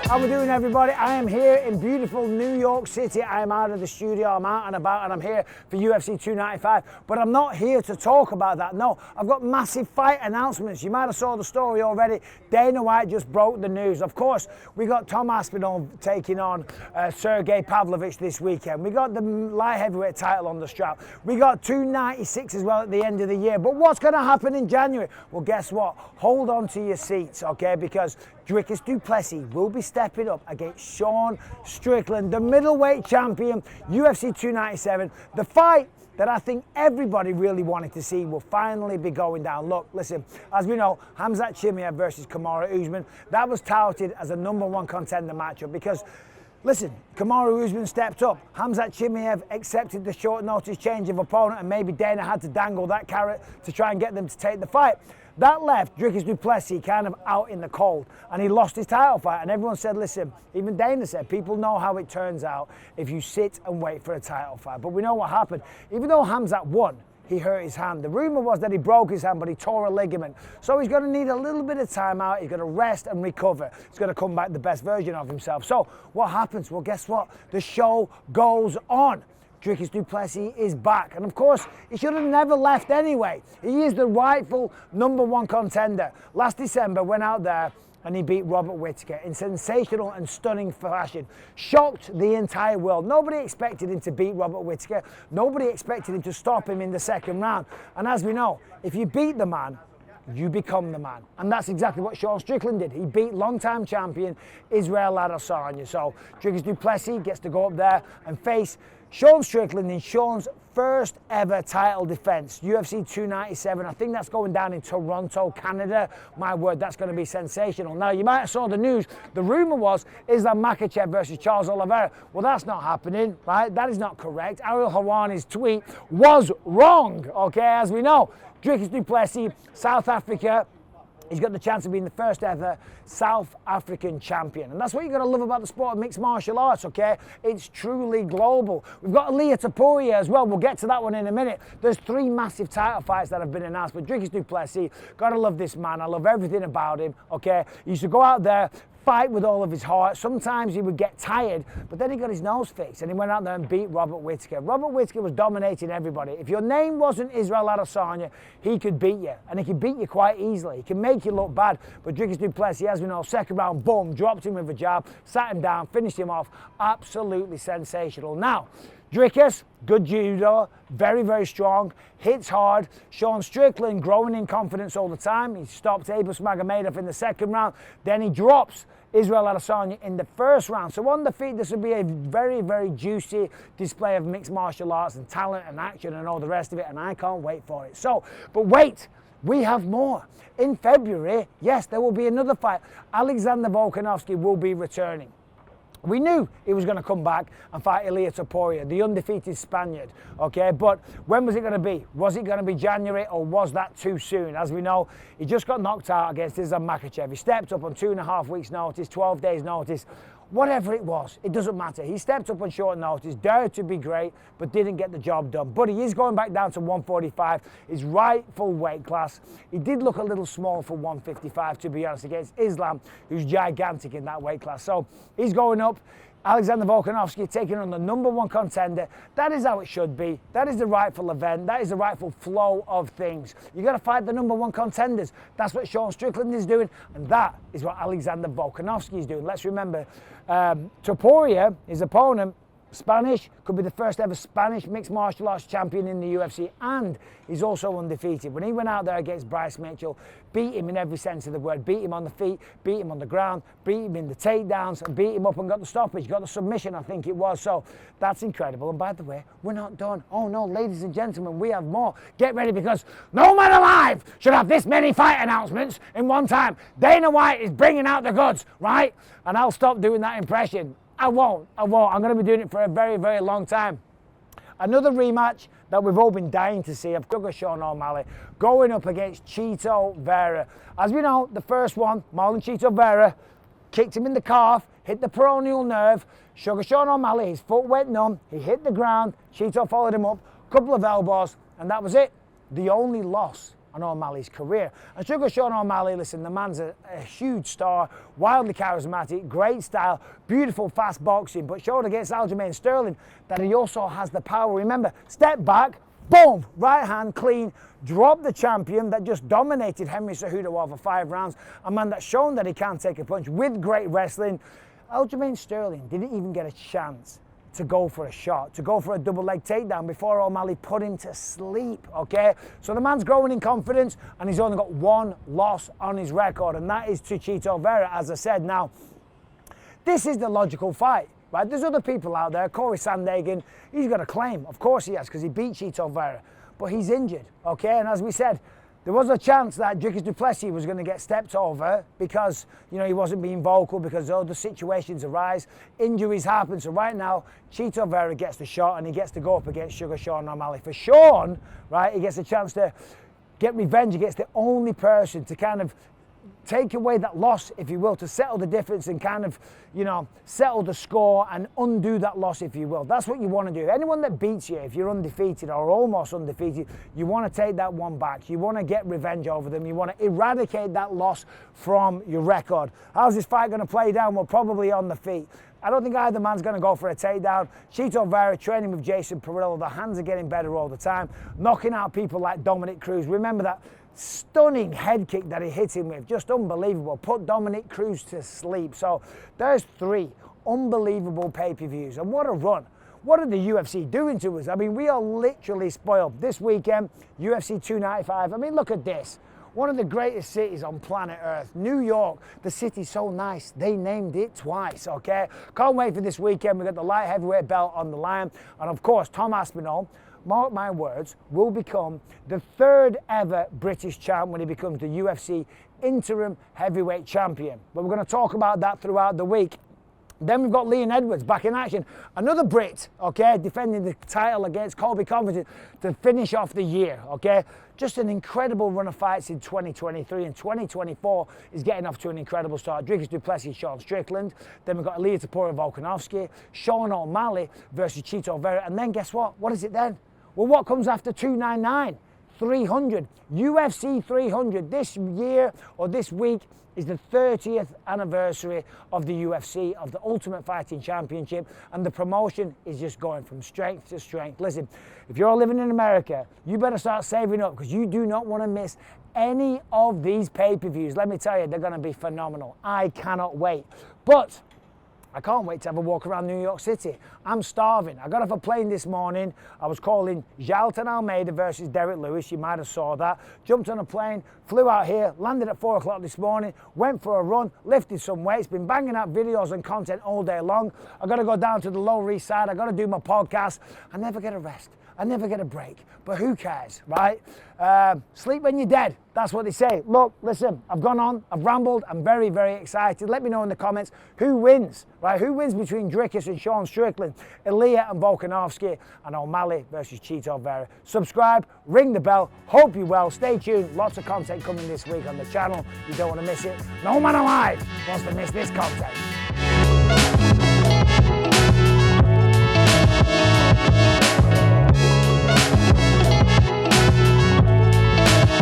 How we doing, everybody? I am here in beautiful New York City. I am out of the studio, I'm out and about, and I'm here for UFC 295. But I'm not here to talk about that. No, I've got massive fight announcements. You might have saw the story already. Dana White just broke the news. Of course, we got Tom Aspinall taking on Sergey Pavlovich this weekend. We got the light heavyweight title on the strap. We got 296 as well at the end of the year. But what's going to happen in January? Well, guess what? Hold on to your seats, okay? Because Dricus Du Plessis will be stepping up against Sean Strickland, the middleweight champion, UFC 297. The fight that I think everybody really wanted to see will finally be going down. Look, listen, as we know, Khamzat Chimaev versus Kamaru Usman, that was touted as a #1 contender matchup because, listen, Kamaru Usman stepped up. Khamzat Chimaev accepted the short notice change of opponent, and maybe Dana had to dangle that carrot to try and get them to take the fight. That left Dricus Du Plessis kind of out in the cold, and he lost his title fight. And everyone said, listen, even Dana said, people know how it turns out if you sit and wait for a title fight. But we know what happened. Even though Khamzat won, he hurt his hand. The rumor was that he broke his hand, but he tore a ligament. So he's going to need a little bit of time out. He's going to rest and recover. He's going to come back the best version of himself. So what happens? Well, guess what? The show goes on. Dricus Du Plessis is back. And of course, he should have never left anyway. He is the rightful #1 contender. Last December, went out there and he beat Robert Whittaker in sensational and stunning fashion. Shocked the entire world. Nobody expected him to beat Robert Whittaker. Nobody expected him to stop him in the second round. And as we know, if you beat the man, you become the man. And that's exactly what Sean Strickland did. He beat longtime champion Israel Adesanya. So Dricus Du Plessis gets to go up there and face Sean Strickland in Sean's first ever title defense, UFC 297. I think that's going down in Toronto, Canada. My word, that's going to be sensational. Now, you might have saw the news. The rumor was Islam Makhachev versus Charles Oliveira. Well, that's not happening, right? That is not correct. Ariel Helwani's tweet was wrong, okay, as we know. Dricus Du Plessis, South Africa. He's got the chance of being the first ever South African champion. And that's what you've got to love about the sport of mixed martial arts, okay? It's truly global. We've got Ilia Topuria as well. We'll get to that one in a minute. There's 3 massive title fights that have been announced. But Dricus Du Plessis, got to love this man. I love everything about him, okay? He used to go out there, fight with all of his heart. Sometimes he would get tired, but then he got his nose fixed and he went out there and beat Robert Whittaker. Robert Whittaker was dominating everybody. If your name wasn't Israel Adesanya, he could beat you, and he could beat you quite easily. He can make you look bad, but Dricus Du Plessis, as we know, second round, boom, dropped him with a jab, sat him down, finished him off. Absolutely sensational. Now, Dricus, good judo, very, very strong, hits hard. Sean Strickland growing in confidence all the time. He stopped Abus Magomedov in the second round. Then he drops Israel Adesanya in the first round. So on the feet, this will be a very, very juicy display of mixed martial arts and talent and action and all the rest of it, and I can't wait for it. So, but wait, we have more. In February, yes, there will be another fight. Alexander Volkanovski will be returning. We knew he was going to come back and fight Ilia Topuria, the undefeated Spaniard, okay? But when was it going to be? Was it going to be January, or was that too soon? As we know, he just got knocked out against Islam Makhachev. He stepped up on 2.5 weeks' notice, 12 days' notice. Whatever it was, it doesn't matter. He stepped up on short notice, dared to be great, but didn't get the job done. But he is going back down to 145, his rightful weight class. He did look a little small for 155, to be honest, against Islam, who's gigantic in that weight class. So he's going up. Alexander Volkanovski taking on the #1 contender. That is how it should be. That is the rightful event. That is the rightful flow of things. You got to fight the #1 contenders. That's what Sean Strickland is doing, and that is what Alexander Volkanovski is doing. Let's remember, Topuria, his opponent, Spanish, could be the first ever Spanish mixed martial arts champion in the UFC, and he's also undefeated. When he went out there against Bryce Mitchell, beat him in every sense of the word, beat him on the feet, beat him on the ground, beat him in the takedowns, and beat him up and got the stoppage, got the submission, I think it was. So that's incredible. And by the way, we're not done. Oh no, ladies and gentlemen, we have more. Get ready, because no man alive should have this many fight announcements in one time. Dana White is bringing out the goods, right? And I'll stop doing that impression. I won't. I'm going to be doing it for a very, very long time. Another rematch that we've all been dying to see of Sean O'Malley going up against Chito Vera. As we know, the first one, Marlon Chito Vera, kicked him in the calf, hit the peroneal nerve. Sean O'Malley, his foot went numb, he hit the ground, Chito followed him up, couple of elbows, and that was it. The only loss on O'Malley's career. And Sugar Sean O'Malley, listen, the man's a huge star, wildly charismatic, great style, beautiful fast boxing, but showed against Aljamain Sterling that he also has the power. Remember, step back, boom, right hand clean, drop the champion that just dominated Henry Cejudo over 5 rounds, a man that's shown that he can take a punch with great wrestling. Aljamain Sterling didn't even get a chance to go for a shot, to go for a double leg takedown before O'Malley put him to sleep, okay? So the man's growing in confidence, and he's only got 1 loss on his record, and that is to Chito Vera, as I said. Now, this is the logical fight, right? There's other people out there. Corey Sandhagen, he's got a claim. Of course he has, because he beat Chito Vera, but he's injured, okay? And as we said, there was a chance that Dricus Du Plessis was going to get stepped over because, you know, he wasn't being vocal, because other situations arise, injuries happen. So right now, Chito Vera gets the shot, and he gets to go up against Sugar Sean O'Malley. For Sean, right, he gets a chance to get revenge against the only person to kind of take away that loss, if you will, to settle the difference and kind of, you know, settle the score and undo that loss, if you will. That's what you want to do. Anyone that beats you, if you're undefeated or almost undefeated, you want to take that one back. You want to get revenge over them. You want to eradicate that loss from your record. How's this fight going to play down? Well, probably on the feet. I don't think either man's going to go for a takedown. Chito Vera training with Jason Perillo. The hands are getting better all the time, knocking out people like Dominic Cruz. Remember that stunning head kick that he hit him with, just unbelievable. Put Dominic Cruz to sleep. So there's 3 unbelievable pay-per-views, and what a run. What are the UFC doing to us? I mean, we are literally spoiled. This weekend, UFC 295. I mean, look at this. One of the greatest cities on planet Earth, New York. The city's so nice, they named it twice, okay? Can't wait for this weekend. We've got the light heavyweight belt on the line, and of course, Tom Aspinall, mark my words, will become the 3rd ever British champ when he becomes the UFC interim heavyweight champion. But we're going to talk about that throughout the week. Then we've got Leon Edwards back in action. Another Brit, okay, defending the title against Colby Covington to finish off the year, okay? Just an incredible run of fights in 2023, and 2024 is getting off to an incredible start. Dricus Du Plessis, Sean Strickland. Then we've got Ilia Topuria, Volkanovski. Sean O'Malley versus Chito Vera. And then guess what? What is it then? Well, what comes after 299? 300. UFC 300. This year, or this week, is the 30th anniversary of the UFC, of the Ultimate Fighting Championship, and the promotion is just going from strength to strength. Listen, if you're living in America, you better start saving up, because you do not want to miss any of these pay-per-views. Let me tell you, they're going to be phenomenal. I cannot wait. But I can't wait to have a walk around New York City. I'm starving. I got off a plane this morning. I was calling Jailton Almeida versus Derek Lewis. You might have saw that. Jumped on a plane, flew out here, landed at 4 o'clock this morning, went for a run, lifted some weights, been banging out videos and content all day long. I got to go down to the Lower East Side. I got to do my podcast. I never get a rest. I never get a break, but who cares, right? Sleep when you're dead. That's what they say. Look, listen, I've gone on, I've rambled, I'm very, very excited. Let me know in the comments who wins, right? Who wins between Dricus and Sean Strickland, Ilia and Volkanovski, and O'Malley versus Chito Vera. Subscribe, ring the bell, hope you're well, stay tuned. Lots of content coming this week on the channel. You don't want to miss it. No man alive wants to miss this content.